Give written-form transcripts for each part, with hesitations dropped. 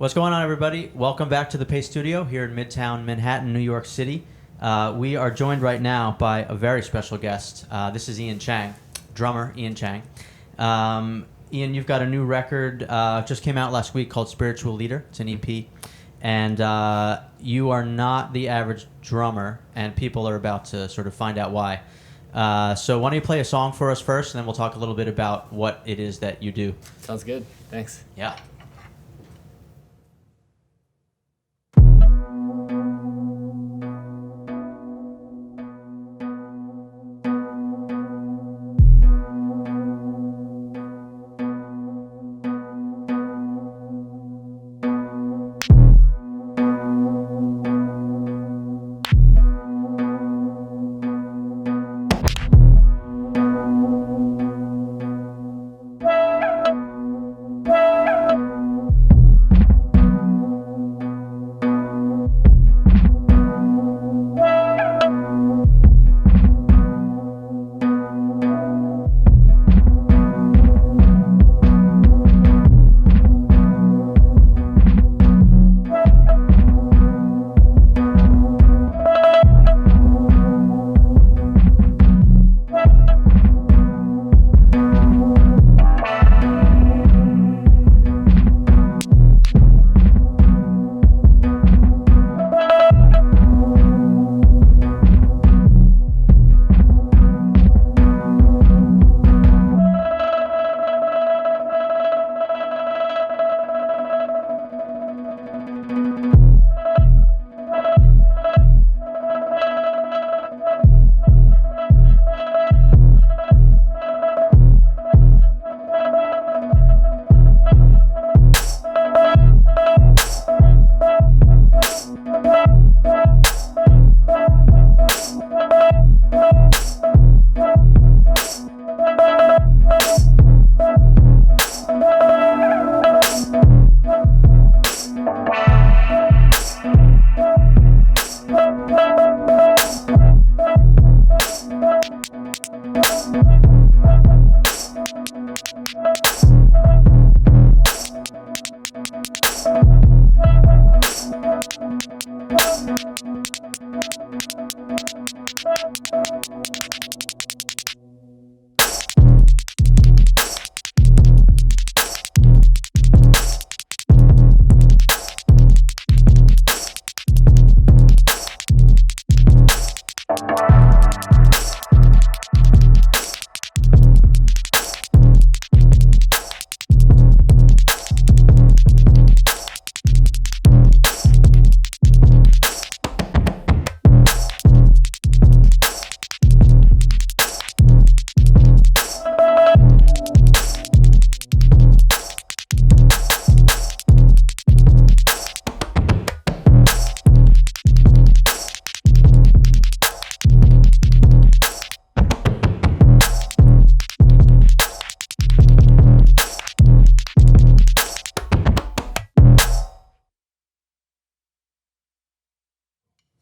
What's going on, everybody? Welcome back to the Pace Studio here in Midtown Manhattan, New York City. We are joined right now by a very special guest. This is Chang, drummer Chang. Ian, you've got a new record, just came out last week called Spiritual Leader. It's an EP. And you are not the average drummer, and people are about to sort of find out why. So why don't you play a song for us first, and then we'll talk a little bit about what it is that you do. Sounds good. Thanks. Yeah.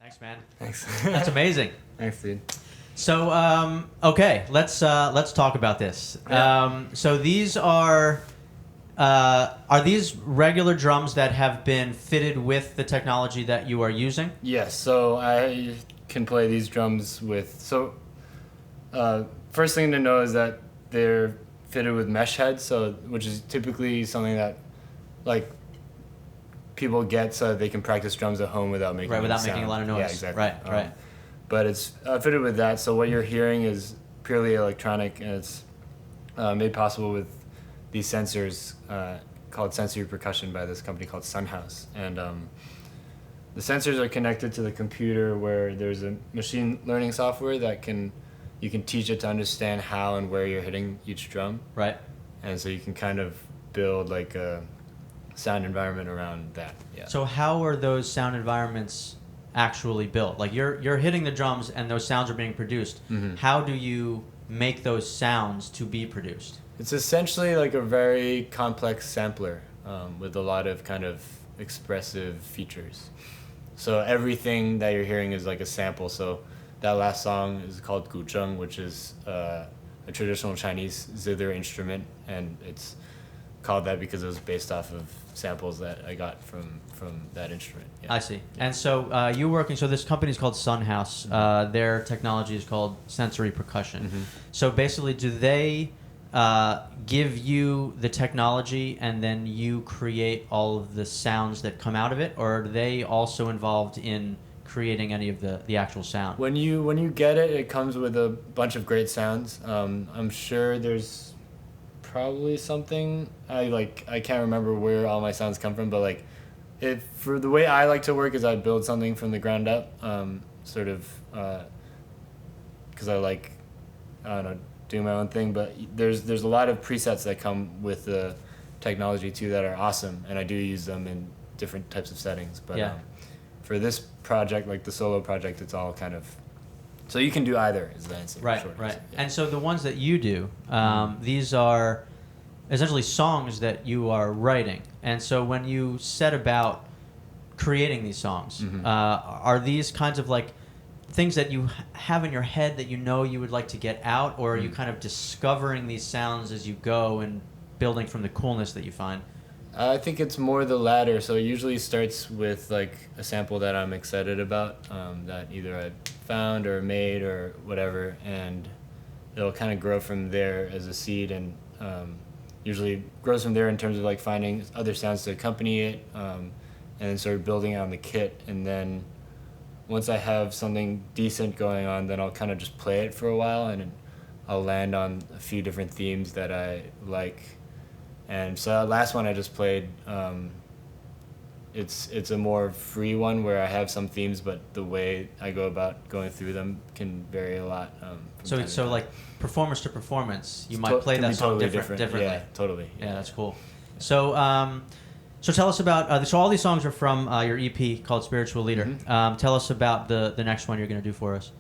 Thanks, man. Thanks. That's amazing. Thanks, dude. So, okay, let's talk about this. Yeah. So these are these regular drums that have been fitted with the technology that you are using? Yes, so I can play these drums with... So, first thing to know is that they're fitted with mesh heads, which is typically something that, like, people get so that they can practice drums at home without making making a lot of noise. Yeah, exactly. Right. But it's fitted with that, so what you're hearing is purely electronic, and it's made possible with these sensors called sensory percussion by this company called Sunhouse. And the sensors are connected to the computer, where there's a machine learning software that you can teach it to understand how and where you're hitting each drum. Right. And so you can kind of build like a sound environment around that. Yeah. So how are those sound environments actually built? Like you're hitting the drums and those sounds are being produced. Mm-hmm. How do you make those sounds to be produced? It's essentially like a very complex sampler with a lot of kind of expressive features. So everything that you're hearing is like a sample. So that last song is called guzheng, which is a traditional Chinese zither instrument, and it's called that because it was based off of samples that I got from that instrument. Yeah. I see. And so you're working. So this company is called Sunhouse. Their technology is called sensory percussion. So basically, do they give you the technology and then you create all of the sounds that come out of it, or are they also involved in creating any of the actual sound? When you get it, it comes with a bunch of great sounds. I'm sure there's probably something I can't remember where all my sounds come from, but like for the way I like to work is I build something from the ground up, sort of because I like, I don't know, doing my own thing, but there's a lot of presets that come with the technology too that are awesome, and I do use them in different types of settings. But for this project, like the solo project, it's all kind of, so you can do either is the answer. Right, short right. answer, yeah. And so the ones that you do, these are essentially songs that you are writing. And so when you set about creating these songs, are these kinds of like things that you have in your head that you know you would like to get out, or are you kind of discovering these sounds as you go and building from the coolness that you find? I think it's more the latter. So it usually starts with like a sample that I'm excited about, that either I found or made or whatever, and it'll kind of grow from there as a seed, and usually grows from there in terms of like finding other sounds to accompany it, and then sort of building on the kit. And then once I have something decent going on, then I'll kind of just play it for a while, and I'll land on a few different themes that I like. And so that last one I just played, it's a more free one where I have some themes, but the way I go about going through them can vary a lot. So like performance to performance, you might play that song totally differently. Yeah, totally. Yeah, that's cool. So so tell us about so all these songs are from your EP called Spiritual Leader. Tell us about the next one you're going to do for us.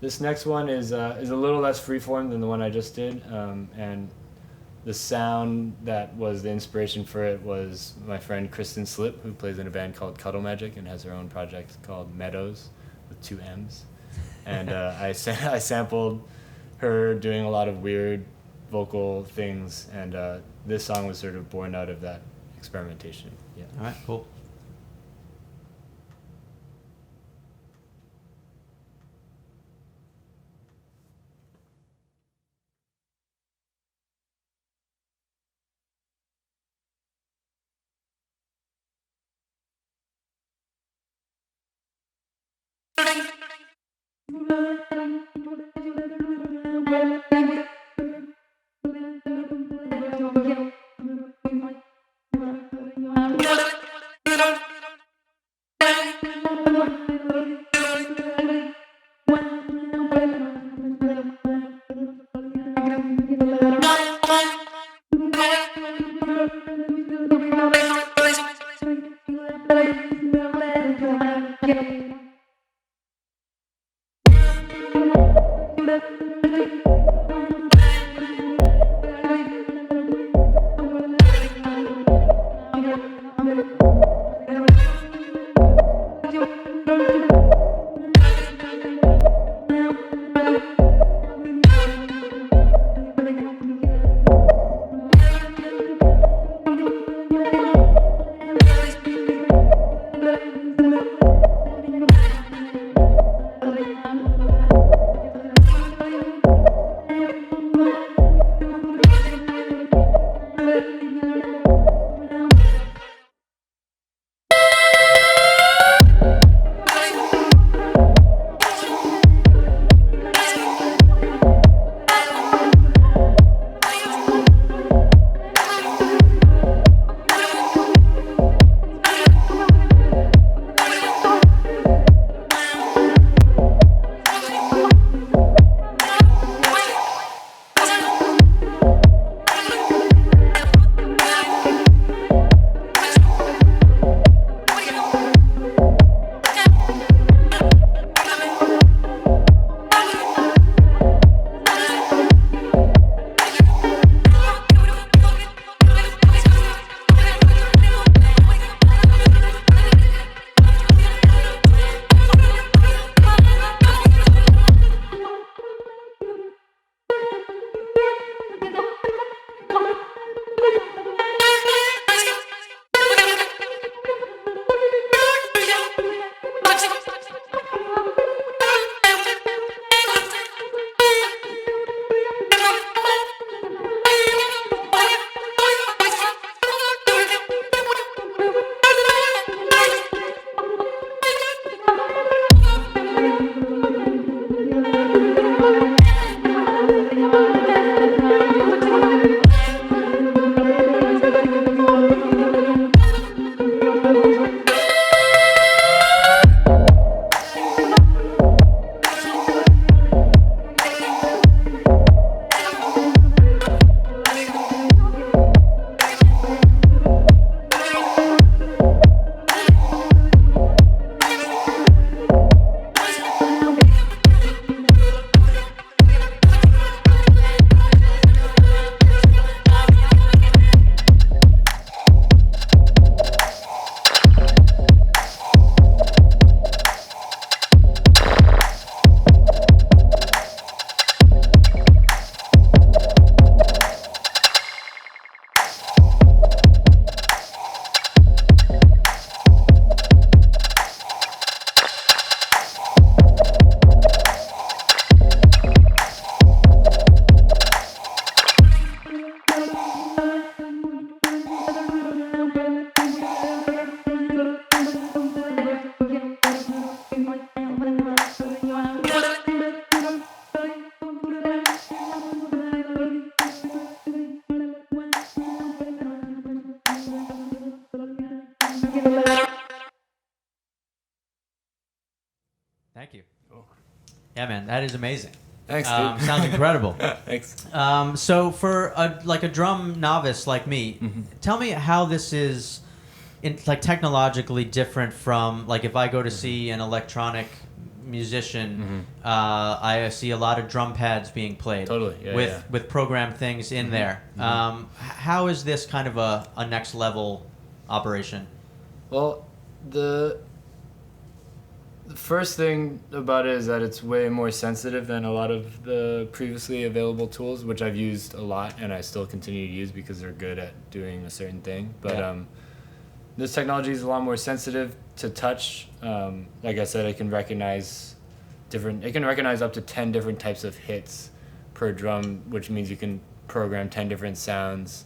This next one is a little less freeform than the one I just did, and the sound that was the inspiration for it was my friend Kristen Slip, who plays in a band called Cuddle Magic and has her own project called Meadows with 2 M's. And I sampled her doing a lot of weird vocal things, and this song was sort of born out of that experimentation. Yeah. All right, cool. Thank you. Cool. Yeah, man, that is amazing. Thanks, dude. Sounds incredible. Thanks. So for a drum novice like me, tell me how this is, like technologically different from like if I go to see an electronic musician, I see a lot of drum pads being played. Totally, yeah, with programmed things in there. How is this kind of a next level operation? Well, the first thing about it is that it's way more sensitive than a lot of the previously available tools, which I've used a lot and I still continue to use because they're good at doing a certain thing. But this technology is a lot more sensitive to touch. Like I said, it can recognize up to 10 different types of hits per drum, which means you can program 10 different sounds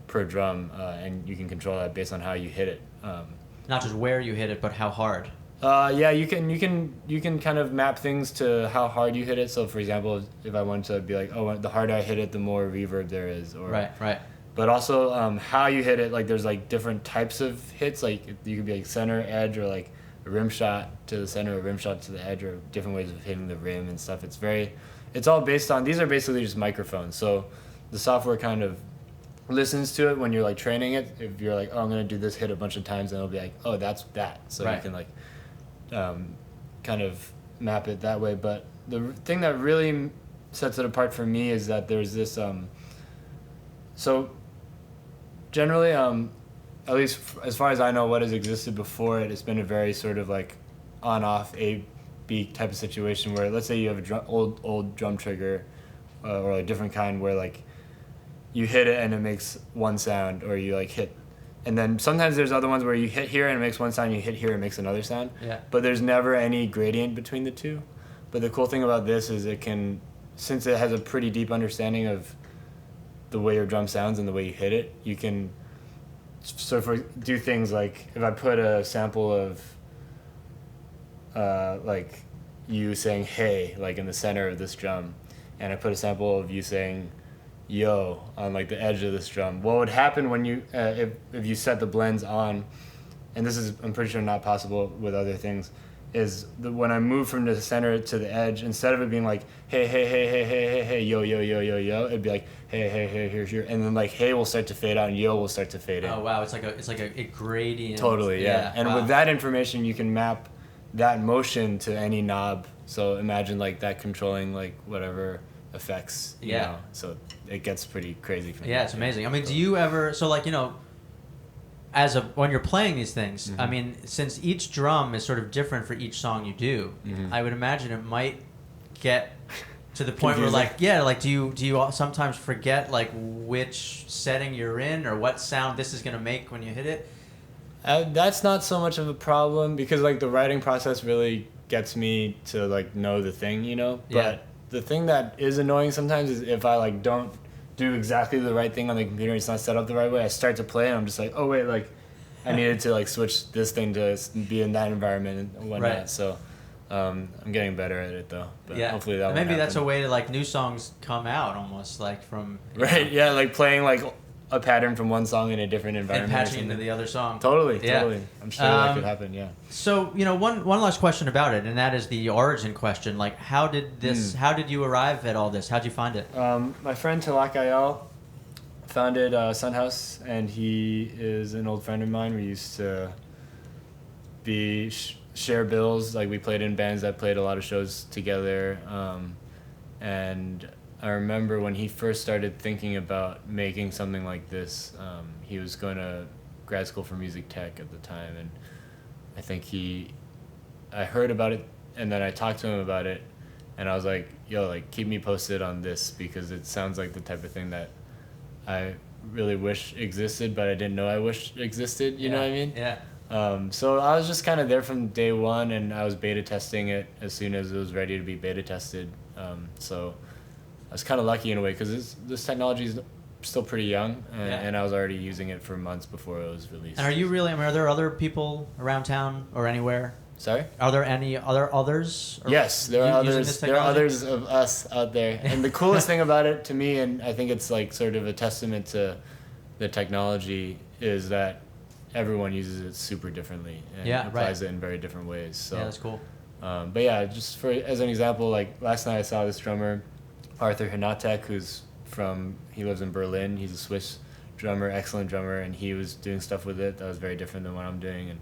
per drum, and you can control that based on how you hit it. Not just where you hit it, but how hard. Yeah, you can kind of map things to how hard you hit it. So, for example, if I wanted to be like, oh, the harder I hit it, the more reverb there is. Or, Right. But also how you hit it, like there's like different types of hits. Like you could be like center, edge, or like a rim shot to the center, or rim shot to the edge, or different ways of hitting the rim and stuff. It's all based on, these are basically just microphones. So the software kind of listens to it when you're like training it. If you're like, oh, I'm gonna do this hit a bunch of times, and it'll be like, oh, that's that. So you can like kind of map it that way. But the thing that really sets it apart for me is that there's this so generally at least as far as I know, what has existed before it, it's been a very sort of like on-off A-B type of situation where, let's say you have a old drum trigger or a different kind where like you hit it and it makes one sound, or you like hit, and then sometimes there's other ones where you hit here and it makes one sound, you hit here and it makes another sound. Yeah. But there's never any gradient between the two. But the cool thing about this is since it has a pretty deep understanding of the way your drum sounds and the way you hit it, you can do things like, if I put a sample of like you saying hey, like in the center of this drum, and I put a sample of you saying yo on like the edge of this drum, what would happen when you if you set the blends on, and this is I'm pretty sure not possible with other things, is when I move from the center to the edge, instead of it being like hey hey hey hey hey hey hey yo yo yo yo yo, it'd be like hey hey hey here's your, and then like hey will start to fade out and yo will start to fade in. Oh wow, it's like a gradient. Totally, yeah. And with that information, you can map that motion to any knob. So imagine like that controlling like whatever effects. You know? So it gets pretty crazy for me. Yeah, it's amazing. I mean, do you ever, so like, you know, when you're playing these things, I mean, since each drum is sort of different for each song you do, I would imagine it might get to the point where like, do you sometimes forget like which setting you're in or what sound this is going to make when you hit it? That's not so much of a problem because like the writing process really gets me to like know the thing, you know? But the thing that is annoying sometimes is if I like don't do exactly the right thing on the computer, it's not set up the right way, I start to play and I'm just like, oh wait, like I needed to like switch this thing to be in that environment and whatnot. Right. So I'm getting better at it though. But hopefully that maybe won't that's happen. a way to like new songs come out almost like from right, yeah, like playing like a pattern from one song in a different environment and patching into the other song. Totally. I'm sure that could happen, yeah. So, you know, one last question about it, and that is the origin question. Like, how did you arrive at all this? How'd you find it? My friend Tilak Ayal founded Sunhouse, and he is an old friend of mine. We used to share bills. Like, we played in bands that played a lot of shows together, and I remember when he first started thinking about making something like this, he was going to grad school for music tech at the time, and I think I heard about it, and then I talked to him about it, and I was like, yo, like, keep me posted on this, because it sounds like the type of thing that I really wish existed, but I didn't know I wish existed, you know what I mean? Yeah. So I was just kind of there from day one, and I was beta testing it as soon as it was ready to be beta tested, so I was kind of lucky in a way because this technology is still pretty young, and I was already using it for months before it was released. And are there other people around town or anywhere? Sorry? Are there any others? Yes, there are others. There are others of us out there. And the coolest thing about it to me, and I think it's like sort of a testament to the technology, is that everyone uses it super differently and applies it in very different ways. So yeah, that's cool. But yeah, just for as an example, like last night I saw this drummer, Arthur Hinatek, he lives in Berlin. He's a Swiss drummer, excellent drummer, and he was doing stuff with it that was very different than what I'm doing. And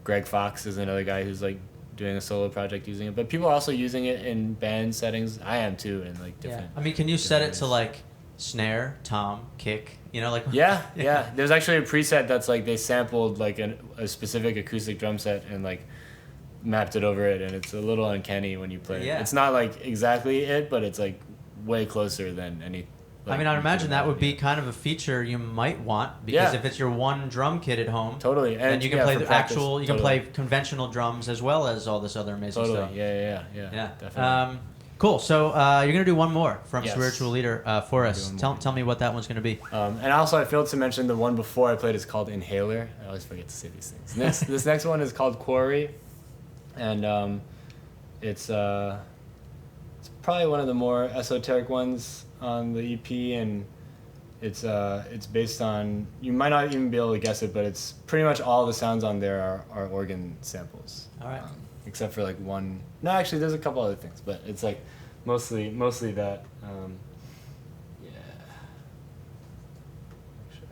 Greg Fox is another guy who's like doing a solo project using it. But people are also using it in band settings. I am too, in like different. Yeah. I mean, can you set it ways. to like snare, tom, kick? You know, like yeah. There's actually a preset that's like they sampled like a specific acoustic drum set and like mapped it over it, and it's a little uncanny when you play it. Yeah. It's not like exactly it, but it's like way closer than any. Like, I mean, I'd imagine that would be kind of a feature you might want, because if it's your one drum kit at home, totally, and then you can play for the practice, actual, you can play conventional drums as well as all this other amazing stuff. Yeah, definitely. Cool. So you're gonna do one more from Yes. Spiritual Leader for us. Tell me what that one's gonna be. And also, I failed to mention the one before I played is called Inhaler. I always forget to say these things. This next one is called Quarry, and it's probably one of the more esoteric ones on the EP, and it's based on, you might not even be able to guess it, but it's pretty much all the sounds on there are organ samples. All right. Except for like one. No, actually, there's a couple other things, but it's like mostly that. Yeah. Actually.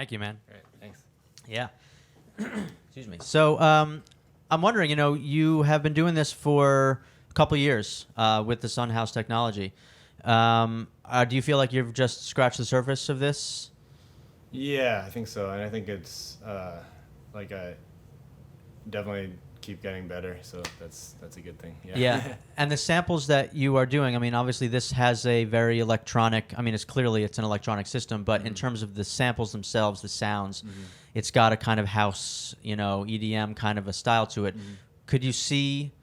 Thank you, man. Great, thanks. Yeah. Excuse me. So I'm wondering, you have been doing this for a couple of years with the Sunhouse technology. Do you feel like you've just scratched the surface of this? Yeah, I think so, and I think it's like I definitely keep getting better. So that's a good thing. Yeah. And the samples that you are doing, I mean, obviously this has a very electronic, I mean, it's an electronic system, but in terms of the samples themselves, the sounds, it's got a kind of house, EDM kind of a style to it. Could you see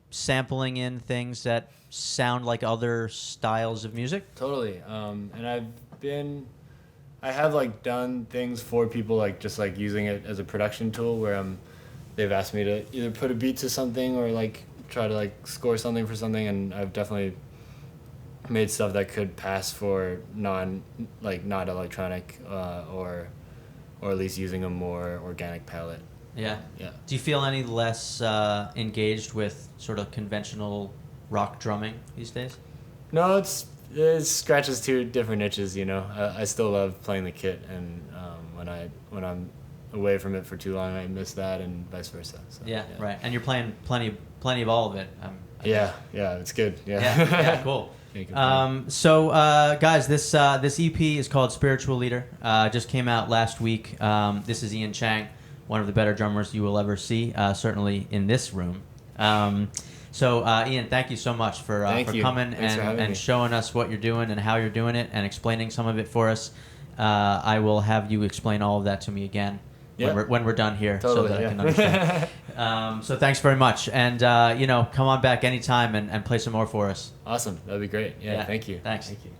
sampling in things that sound like other styles of music? Totally. And I have like done things for people, like just like using it as a production tool where they've asked me to either put a beat to something or like try to like score something for something, and I've definitely made stuff that could pass for not electronic or at least using a more organic palette. Yeah. Yeah. Do you feel any less engaged with sort of conventional rock drumming these days? No, it scratches two different itches. I still love playing the kit, and when I'm away from it for too long, I miss that, and vice versa. So, yeah, right. And you're playing plenty of all of it. Yeah, it's good. Yeah, cool. So guys, this EP is called Spiritual Leader. Just came out last week. This is Ian Chang, one of the better drummers you will ever see, certainly in this room. So Ian, thank you so much for coming and showing us what you're doing and how you're doing it and explaining some of it for us. I will have you explain all of that to me again when we're done here, totally, so that I can understand. So thanks very much, and come on back anytime and play some more for us. Awesome, that'd be great. Yeah, thank you. Thanks. Thank you.